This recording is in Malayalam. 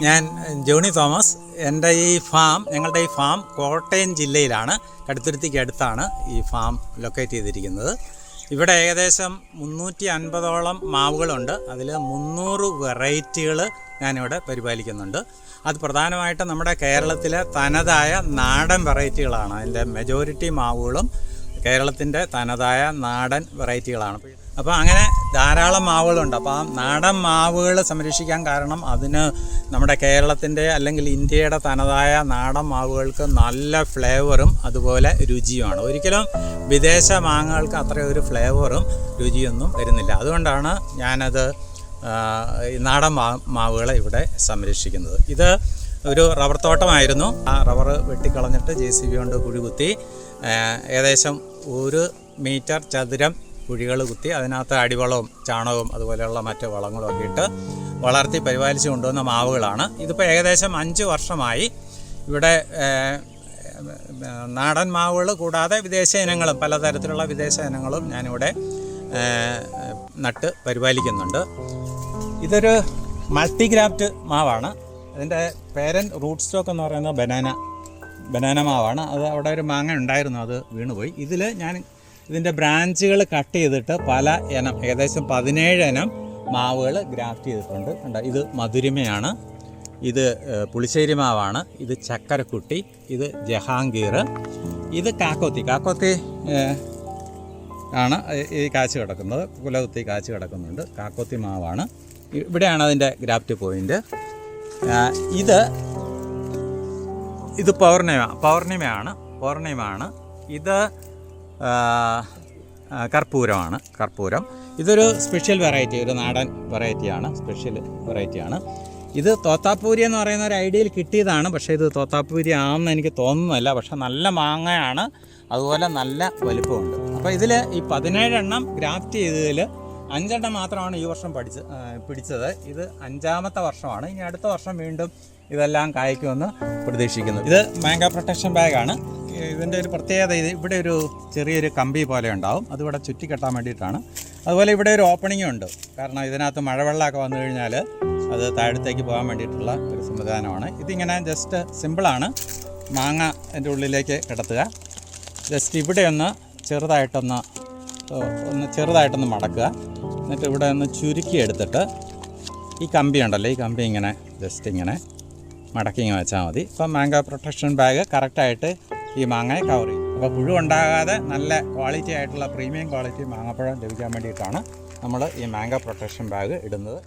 ഞാൻ ജോണി തോമസ്. ഞങ്ങളുടെ ഈ ഫാം കോട്ടയം ജില്ലയിലാണ്, കടുത്തുരുത്തിക്ക് അടുത്താണ് ഈ ഫാം ലൊക്കേറ്റ് ചെയ്തിരിക്കുന്നത്. ഇവിടെ ഏകദേശം 350ഓളം മാവുകളുണ്ട്. അതിൽ 300 വെറൈറ്റികൾ ഞാനിവിടെ പരിപാലിക്കുന്നുണ്ട്. അത് പ്രധാനമായിട്ടും നമ്മുടെ കേരളത്തിലെ തനതായ നാടൻ വെറൈറ്റികളാണ്. അതിൻ്റെ മെജോറിറ്റി മാവുകളും കേരളത്തിൻ്റെ തനതായ നാടൻ വെറൈറ്റികളാണ്. അപ്പോൾ അങ്ങനെ ധാരാളം മാവുകളുണ്ട്. അപ്പോൾ ആ നാടൻ മാവുകൾ സംരക്ഷിക്കാൻ കാരണം അതിന് നമ്മുടെ കേരളത്തിൻ്റെ അല്ലെങ്കിൽ ഇന്ത്യയുടെ തനതായ നാടൻ മാവുകൾക്ക് നല്ല ഫ്ലേവറും അതുപോലെ രുചിയുമാണ്. ഒരിക്കലും വിദേശ മാങ്ങകൾക്ക് അത്രയൊരു ഫ്ലേവറും രുചിയൊന്നും വരുന്നില്ല. അതുകൊണ്ടാണ് ഞാനത് നാടൻ മാവുകളെ ഇവിടെ സംരക്ഷിക്കുന്നത്. ഇത് ഒരു റബ്ബർ തോട്ടമായിരുന്നു. ആ റബ്ബർ വെട്ടിക്കളഞ്ഞിട്ട് JCB കൊണ്ട് കുഴി കുത്തി ഏകദേശം 1 മീറ്റർ ചതുരം കുഴികൾ കുത്തി അതിനകത്ത് അടിവളവും ചാണകവും അതുപോലെയുള്ള മറ്റ് വളങ്ങളും ഒക്കെ ഇട്ട് വളർത്തി പരിപാലിച്ച് കൊണ്ടുവന്ന മാവുകളാണ്. ഇതിപ്പോൾ ഏകദേശം 5 വർഷമായി. ഇവിടെ നാടൻ മാവുകൾ കൂടാതെ വിദേശ ഇനങ്ങളും പലതരത്തിലുള്ള വിദേശ ഇനങ്ങളും ഞാനിവിടെ നട്ട് പരിപാലിക്കുന്നുണ്ട്. ഇതൊരു മൾട്ടിഗ്രാഫ്റ്റ് മാവാണ്. അതിൻ്റെ പേരൻറ്റ് റൂട്ട് സ്റ്റോക്ക് എന്ന് പറയുന്നത് ബനാന മാവാണ്. അത് അവിടെ ഒരു മാങ്ങ ഉണ്ടായിരുന്നു, അത് വീണുപോയി. ഇതിൽ ഞാൻ ഇതിൻ്റെ ബ്രാഞ്ചുകൾ കട്ട് ചെയ്തിട്ട് പല ഇനം ഏകദേശം 17 ഇനം മാവുകൾ ഗ്രാഫ്റ്റ് ചെയ്തിട്ടുണ്ട്. ഇത് മധുരിമയാണ്, ഇത് പുളിശ്ശേരി മാവാണ്, ഇത് ചക്കരക്കുട്ടി, ഇത് ജഹാംഗീർ, ഇത് കാക്കോത്തി ആണ് ഈ കാച്ച് കിടക്കുന്നത്. കുലകുത്തി കാച്ച് കിടക്കുന്നുണ്ട്. കാക്കോത്തി മാവാണ്. ഇവിടെയാണ് അതിൻ്റെ ഗ്രാഫ്റ്റ് പോയിൻ്റ്. ഇത് പൗർണിമയാണ്. ഇത് കർപ്പൂരം. ഇതൊരു സ്പെഷ്യൽ വെറൈറ്റി, ഒരു നാടൻ സ്പെഷ്യൽ വെറൈറ്റിയാണ്. ഇത് തോത്താപ്പൂരി എന്ന് പറയുന്ന ഒരു ഐഡിയയിൽ കിട്ടിയതാണ്. പക്ഷേ ഇത് തോത്താപ്പൂരി ആണെന്ന് എനിക്ക് തോന്നുന്നില്ല. പക്ഷേ നല്ല മാങ്ങയാണ്, അതുപോലെ നല്ല വലുപ്പമുണ്ട്. അപ്പോൾ ഇതിൽ ഈ 17 എണ്ണം ഗ്രാഫ്റ്റ് ചെയ്തതിൽ 5 എണ്ണം മാത്രമാണ് ഈ വർഷം പിടിച്ചത്. ഇത് 5ാമത്തെ വർഷമാണ്. ഇനി അടുത്ത വർഷം വീണ്ടും ഇതെല്ലാം കായ്ക്കുമെന്ന് പ്രതീക്ഷിക്കുന്നു. ഇത് മാംഗോ പ്രൊട്ടക്ഷൻ ബാഗാണ്. ഇതിൻ്റെ ഒരു പ്രത്യേകത, ഇവിടെ ഒരു ചെറിയൊരു കമ്പി പോലെ ഉണ്ടാവും, അതിവിടെ ചുറ്റിക്കെട്ടാൻ വേണ്ടിയിട്ടാണ്. അതുപോലെ ഇവിടെ ഒരു ഓപ്പണിങ്ങും ഉണ്ട്. കാരണം ഇതിനകത്ത് മഴവെള്ളമൊക്കെ വന്നു കഴിഞ്ഞാൽ അത് താഴത്തേക്ക് പോകാൻ വേണ്ടിയിട്ടുള്ള ഒരു സംവിധാനമാണ്. ഇതിങ്ങനെ ജസ്റ്റ് സിമ്പിളാണ്. മാങ്ങ എൻ്റെ ഉള്ളിലേക്ക് കിടത്തുക. ജസ്റ്റ് ഇവിടെ ഒന്ന് ചെറുതായിട്ടൊന്ന് മടക്കുക. എന്നിട്ട് ഇവിടെ ഒന്ന് ചുരുക്കി എടുത്തിട്ട് ഈ കമ്പി ഉണ്ടല്ലോ, ഈ കമ്പി ഇങ്ങനെ ജസ്റ്റ് ഇങ്ങനെ മടക്കി ഇങ്ങനെ വെച്ചാൽ മതി. ഇപ്പം മാംഗോ പ്രൊട്ടക്ഷൻ ബാഗ് കറക്റ്റായിട്ട് ഈ മാങ്ങയെ കവർ ചെയ്യും. അപ്പോൾ പുഴു ഉണ്ടാകാതെ നല്ല ക്വാളിറ്റി ആയിട്ടുള്ള പ്രീമിയം ക്വാളിറ്റി മാങ്ങാപ്പഴം ലഭിക്കാൻ വേണ്ടിയിട്ടാണ് നമ്മൾ ഈ മാംഗോ പ്രൊട്ടക്ഷൻ ബാഗ് ഇടുന്നത്.